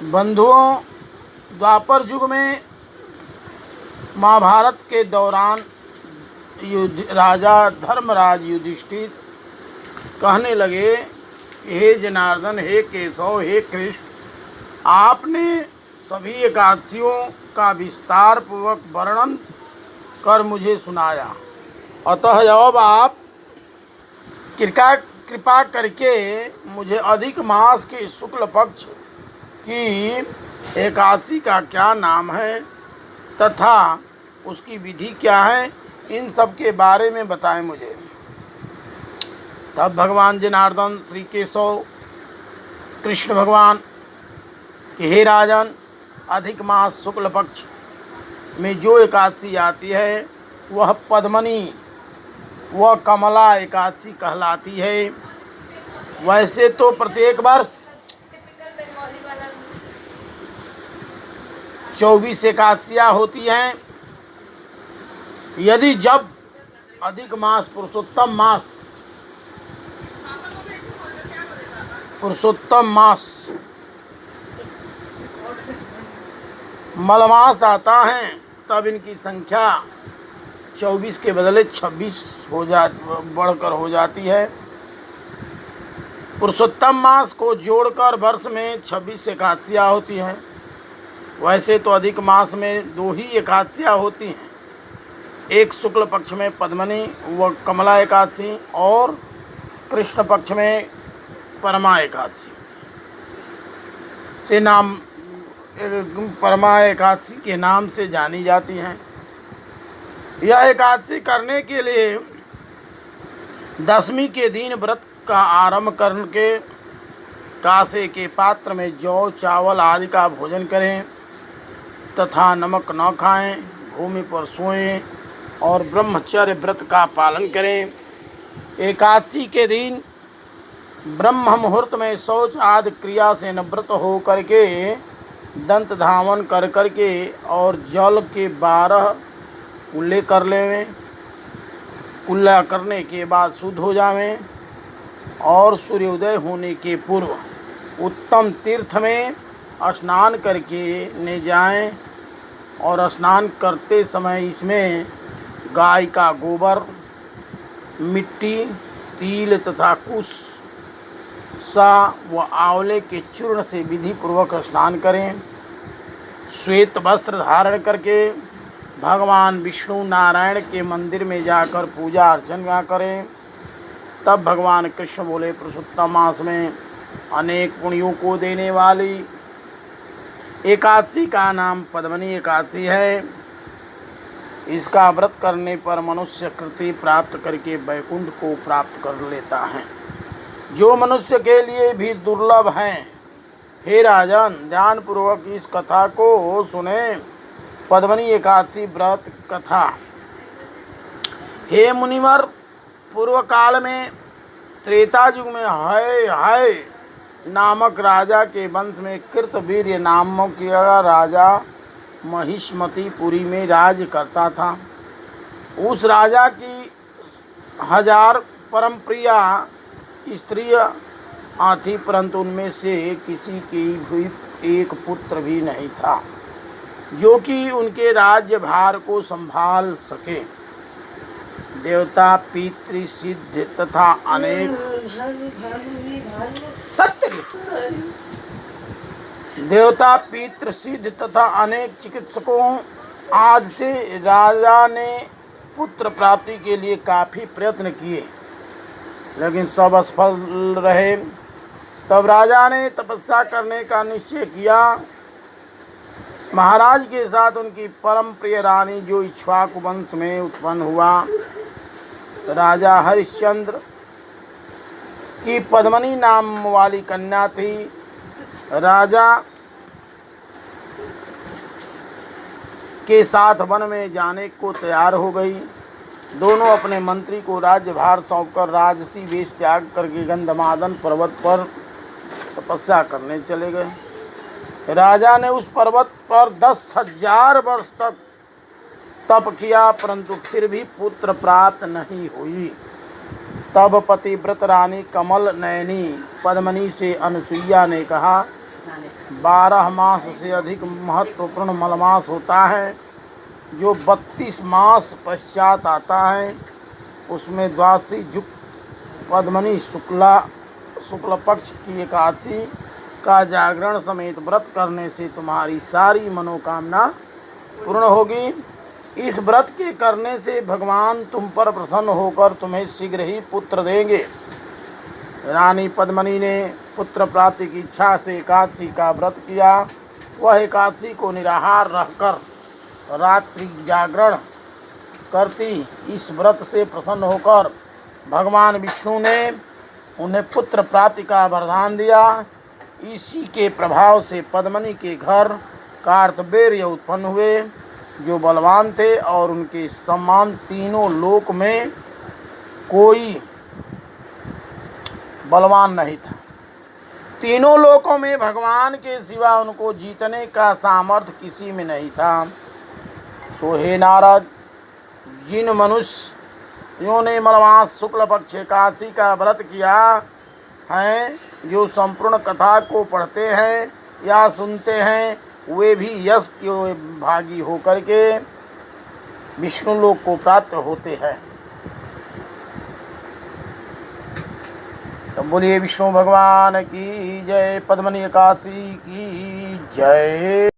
बंधुओं, द्वापर युग में महाभारत के दौरान राजा धर्मराज युधिष्ठिर कहने लगे, हे जनार्दन, हे केशव, हे कृष्ण, आपने सभी एकादशियों का विस्तार पूर्वक वर्णन कर मुझे सुनाया। अतः अब आप कृपा करके मुझे अधिक मास के शुक्ल पक्ष की एकादशी का क्या नाम है तथा उसकी विधि क्या है, इन सब के बारे में बताएं मुझे। तब भगवान जनार्दन श्री केशव कृष्ण भगवान कि हे राजन, अधिक मास शुक्ल पक्ष में जो एकादशी आती है वह पद्मनी व कमला एकादशी कहलाती है। वैसे तो प्रत्येक वर्ष 24 एकादशियाँ होती हैं। यदि जब अधिक मास पुरुषोत्तम मास मलमास आता है तब इनकी संख्या 24 के बदले 26 बढ़कर हो जाती है। पुरुषोत्तम मास को जोड़कर वर्ष में 26 एकादशियाँ होती हैं। वैसे तो अधिक मास में 2 ही एकादशियाँ होती हैं, एक शुक्ल पक्ष में पद्मनी व कमला एकादशी और कृष्ण पक्ष में परमा एकादशी से नाम परमा एकादशी के नाम से जानी जाती हैं। यह एकादशी करने के लिए दशमी के दिन व्रत का आरंभ करके कासे के पात्र में जौ चावल आदि का भोजन करें तथा नमक न खाएं, भूमि पर सोएं और ब्रह्मचर्य व्रत का पालन करें। एकादशी के दिन ब्रह्म मुहूर्त में शौच आदि क्रिया से निवृत्त हो करके दंत धावन कर करके और जल के 12 कुल्ले कर लेवें। कुल्ला करने के बाद शुद्ध हो जावें और सूर्योदय होने के पूर्व उत्तम तीर्थ में स्नान करके ने जाएं और स्नान करते समय इसमें गाय का गोबर, मिट्टी, तिल तथा कुश सा व आंवले के चूर्ण से विधि पूर्वक स्नान करें। श्वेत वस्त्र धारण करके भगवान विष्णु नारायण के मंदिर में जाकर पूजा अर्चना करें। तब भगवान कृष्ण बोले, पुरुषोत्तम मास में अनेक पुण्यों को देने वाली एकादशी का नाम पद्मनी एकादशी है। इसका व्रत करने पर मनुष्य कृति प्राप्त करके वैकुंठ को प्राप्त कर लेता है, जो मनुष्य के लिए भी दुर्लभ है। हे राजन, ध्यानपूर्वक इस कथा को सुने। पद्मनी एकादशी व्रत कथा। हे मुनिवर, पूर्व काल में त्रेता युग में हय नामक राजा के वंश में कृतवीर्य नामक राजा महिष्मतीपुरी में राज्य करता था। उस राजा की 1000 परम प्रिया स्त्रियाँ थी, परंतु उनमें से किसी की भी एक पुत्र भी नहीं था जो कि उनके राज्य भार को संभाल सके। देवता, पितृ, सिद्ध तथा अनेक देवता, पितृ, सिद्ध तथा अनेक चिकित्सकों आदि से राजा ने पुत्र प्राप्ति के लिए काफ़ी प्रयत्न किए, लेकिन सब असफल रहे। तब राजा ने तपस्या करने का निश्चय किया। महाराज के साथ उनकी परम प्रिय रानी, जो इक्ष्वाकु वंश में उत्पन्न हुआ, राजा हरिश्चंद्र की पद्मनी नाम वाली कन्या थी। राजा के साथ वन में जाने को तैयार हो गई। दोनों अपने मंत्री को राज्यभार सौंपकर राजसी वेश त्याग करके गंधमादन पर्वत पर तपस्या करने चले गए। राजा ने उस पर्वत पर 10,000 वर्ष तक तप किया, परंतु फिर भी पुत्र प्राप्त नहीं हुई। तब पतिव्रत रानी कमल नयनी पद्मनी से अनुसुईया ने कहा, 12 मास से अधिक महत्वपूर्ण मलमास होता है, जो 32 मास पश्चात आता है। उसमें द्वादशी युक्त पद्मनी शुक्ल पक्ष की एकादशी का जागरण समेत व्रत करने से तुम्हारी सारी मनोकामना पूर्ण होगी। इस व्रत के करने से भगवान तुम पर प्रसन्न होकर तुम्हें शीघ्र ही पुत्र देंगे। रानी पद्मिनी ने पुत्र प्राप्ति की इच्छा से एकादशी का व्रत किया। वह एकादशी को निराहार रहकर रात्रि जागरण करती। इस व्रत से प्रसन्न होकर भगवान विष्णु ने उन्हें पुत्र प्राप्ति का वरदान दिया। इसी के प्रभाव से पद्मिनी के घर कार्तवीर्य उत्पन्न हुए, जो बलवान थे और उनके समान तीनों लोक में कोई बलवान नहीं था। तीनों लोकों में भगवान के सिवा उनको जीतने का सामर्थ्य किसी में नहीं था। सो हे नारद, जिन मनुष्यों ने मलमास शुक्ल पक्ष एकादशी का व्रत किया है, जो संपूर्ण कथा को पढ़ते हैं या सुनते हैं, वे भी यश के भागी होकर के विष्णु लोक को प्राप्त होते हैं। तो बोलिए विष्णु भगवान की जय, पद्मिनी एकादशी की जय।